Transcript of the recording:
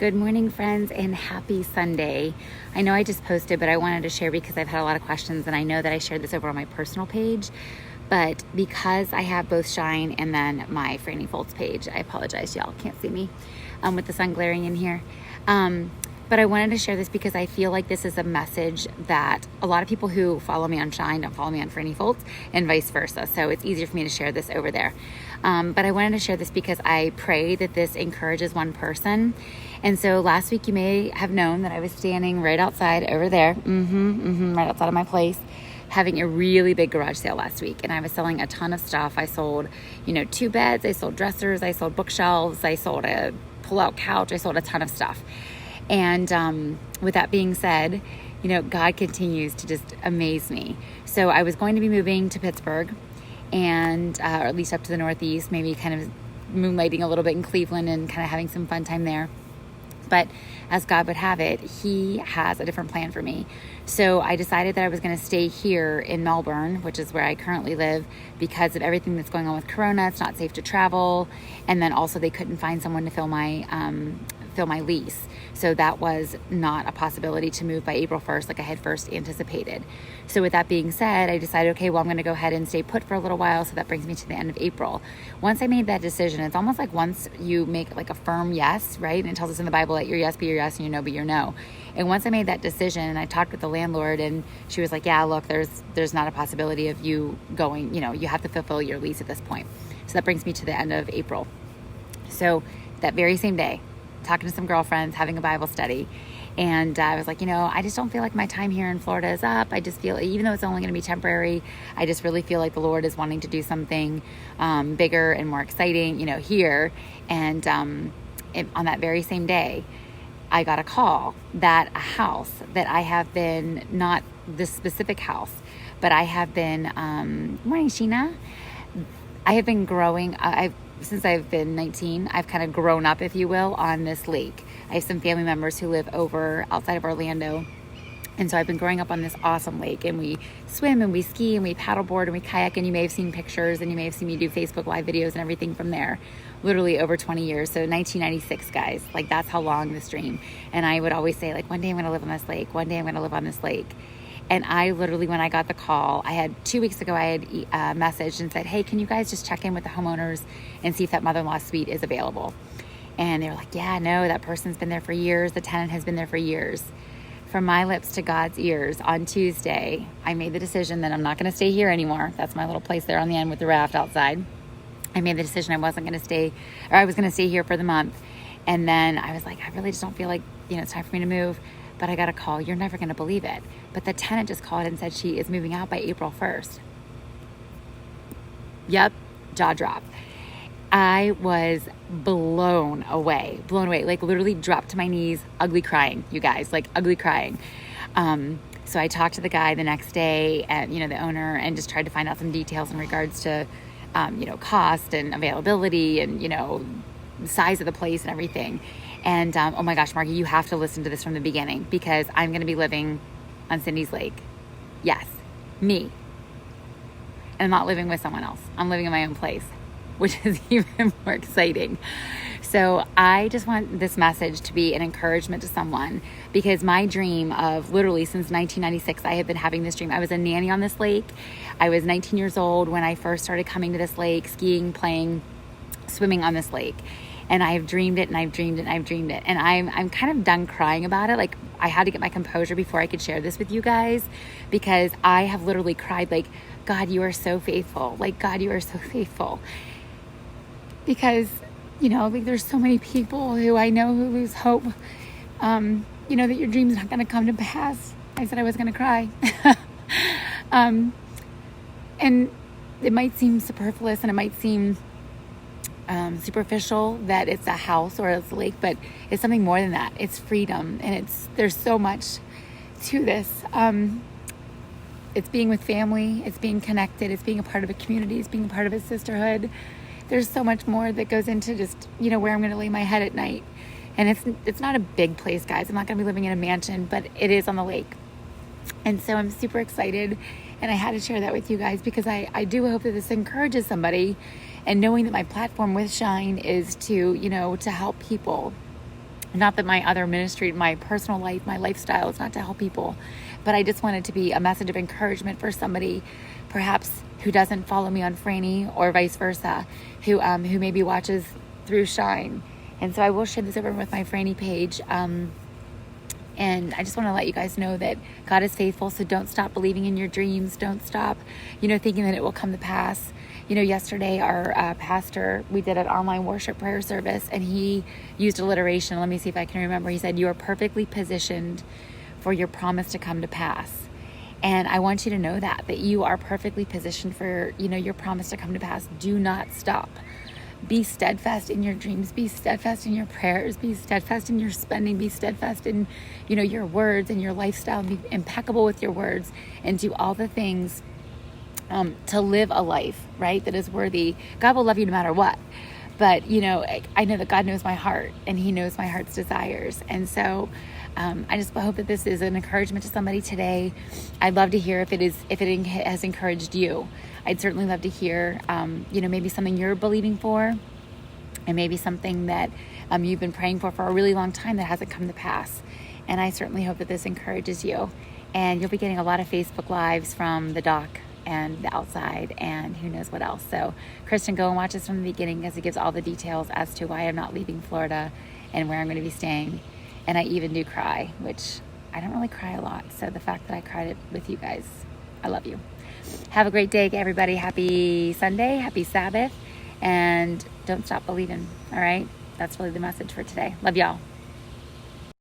Good morning, friends, and happy Sunday. I know I just posted, but I wanted to share because I've had a lot of questions, and I know that I shared this over on my personal page, but because I have both Shine and then my Franny Folds page, I apologize, y'all can't see me with the sun glaring in here. But I wanted to share this because I feel like this is a message that a lot of people who follow me on Shine don't follow me on Franny Folds, and vice versa. So it's easier for me to share this over there. But I wanted to share this because I pray that this encourages one person. And so last week you may have known that I was standing right outside over there, right outside of my place, having a really big garage sale last week. And I was selling a ton of stuff. I sold, 2 beds, I sold dressers, I sold bookshelves, I sold a pull-out couch, I sold a ton of stuff. And with that being said, God continues to just amaze me. So I was going to be moving to Pittsburgh and, or at least up to the Northeast, maybe kind of moonlighting a little bit in Cleveland and kind of having some fun time there. But as God would have it, He has a different plan for me. So I decided that I was going to stay here in Melbourne, which is where I currently live, because of everything that's going on with Corona. It's not safe to travel. And then also they couldn't find someone to fill my lease. So that was not a possibility to move by April 1st like I had first anticipated. So with that being said, I decided, okay, well, I'm going to go ahead and stay put for a little while. So that brings me to the end of April. Once I made that decision, it's almost like once you make like a firm yes, right? And it tells us in the Bible that your yes be your yes and your no be your no. And once I made that decision and I talked with the landlord and she was like, yeah, look, there's not a possibility of you going, you have to fulfill your lease at this point. So that brings me to the end of April. So that very same day, talking to some girlfriends, having a Bible study. And I was like, I just don't feel like my time here in Florida is up. I just feel, even though it's only going to be temporary, I just really feel like the Lord is wanting to do something bigger and more exciting, here. And on that very same day, I got a call that a house that I have been, not this specific house, but I have been, morning, Sheena. I have been growing, since I've been 19, I've kind of grown up, if you will, on this lake. I have some family members who live over outside of Orlando. And so I've been growing up on this awesome lake, and we swim and we ski and we paddleboard and we kayak, and you may have seen pictures and you may have seen me do Facebook Live videos and everything from there, literally over 20 years. So 1996, guys, like that's how long this dream. And I would always say, like, one day I'm going to live on this lake. One day I'm going to live on this lake. And I literally, when I got the call, I had 2 weeks ago, I had messaged and said, hey, can you guys just check in with the homeowners and see if that mother-in-law suite is available? And they were like, yeah, no, that person's been there for years. The tenant has been there for years. From my lips to God's ears, on Tuesday, I made the decision that I'm not going to stay here anymore. That's my little place there on the end with the raft outside. I made the decision I wasn't going to stay, or I was going to stay here for the month. And then I was like, I really just don't feel like, it's time for me to move. But I got a call. You're never going to believe it. But the tenant just called and said she is moving out by April 1st. Yep, jaw drop. I was blown away, like literally dropped to my knees, ugly crying, you guys, like ugly crying. So I talked to the guy the next day and, the owner, and just tried to find out some details in regards to, cost and availability and, the size of the place and everything. And, oh my gosh, Margie, you have to listen to this from the beginning, because I'm going to be living on Cindy's Lake. Yes, me. And I'm not living with someone else. I'm living in my own place, which is even more exciting. So I just want this message to be an encouragement to someone, because my dream of literally since 1996, I have been having this dream. I was a nanny on this lake. I was 19 years old when I first started coming to this lake, skiing, playing, swimming on this lake. And I have dreamed it, and I've dreamed it, and I've dreamed it. And I'm kind of done crying about it. Like, I had to get my composure before I could share this with you guys, because I have literally cried like, God, you are so faithful. Like, God, you are so faithful. Because, like there's so many people who I know who lose hope, that your dream's not going to come to pass. I said I was going to cry. And it might seem superfluous, and it might seem superficial that it's a house or it's a lake, but it's something more than that. It's freedom, and there's so much to this. It's being with family, it's being connected, it's being a part of a community, it's being a part of a sisterhood. There's so much more that goes into just, where I'm going to lay my head at night. And it's not a big place, guys. I'm not going to be living in a mansion, but it is on the lake. And so I'm super excited, and I had to share that with you guys, because I do hope that this encourages somebody. And knowing that my platform with Shine is to, to help people Not that my other ministry, my personal life, my lifestyle is not to help people, but I just want it to be a message of encouragement for somebody perhaps who doesn't follow me on Franny, or vice versa, who maybe watches through Shine. And so I will share this over with my Franny page. And I just want to let you guys know that God is faithful. So don't stop believing in your dreams. Don't stop, thinking that it will come to pass. Yesterday our pastor, we did an online worship prayer service, and he used alliteration. Let me see if I can remember. He said, "You are perfectly positioned for your promise to come to pass." And I want you to know that you are perfectly positioned for, your promise to come to pass. Do not stop. Be steadfast in your dreams. Be steadfast in your prayers. Be steadfast in your spending. Be steadfast in, your words and your lifestyle. Be impeccable with your words, and do all the things to live a life, right, that is worthy. God will love you no matter what. But, I know that God knows my heart, and he knows my heart's desires. And so I just hope that this is an encouragement to somebody today. I'd love to hear if it has encouraged you. I'd certainly love to hear, maybe something you're believing for, and maybe something that you've been praying for a really long time that hasn't come to pass. And I certainly hope that this encourages you. And you'll be getting a lot of Facebook Lives from the doc and the outside, and who knows what else. So Kristen, go and watch this from the beginning, as it gives all the details as to why I'm not leaving Florida and where I'm going to be staying. And I even do cry, which I don't really cry a lot. So the fact that I cried it with you guys, I love you. Have a great day, everybody. Happy Sunday, happy Sabbath, and don't stop believing. All right, that's really the message for today. Love y'all.